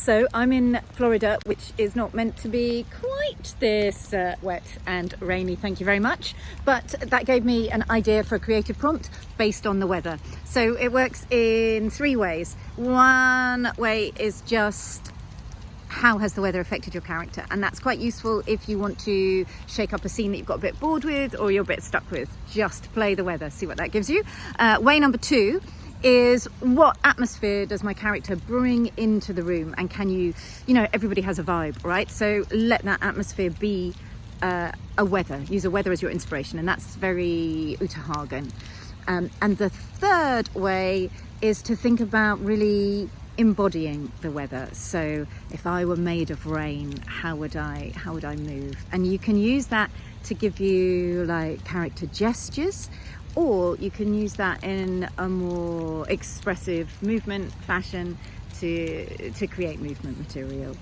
So I'm in Florida, which is not meant to be quite this wet and rainy, thank you very much. But that gave me an idea for a creative prompt based on the weather. So it works in 3 ways. One way is just how has the weather affected your character? And that's quite useful if you want to shake up a scene that you've got a bit bored with or you're a bit stuck with. Just play the weather, see what that gives you. Way number 2 is what atmosphere does my character bring into the room, and can you know, everybody has a vibe, right? So let that atmosphere be a weather. Use a weather as your inspiration, and that's very Uta Hagen. And the third way is to think about really embodying the weather. So if I were made of rain, how would I move? And you can use that to give you like character gestures, or you can use that in a more expressive movement fashion to create movement material.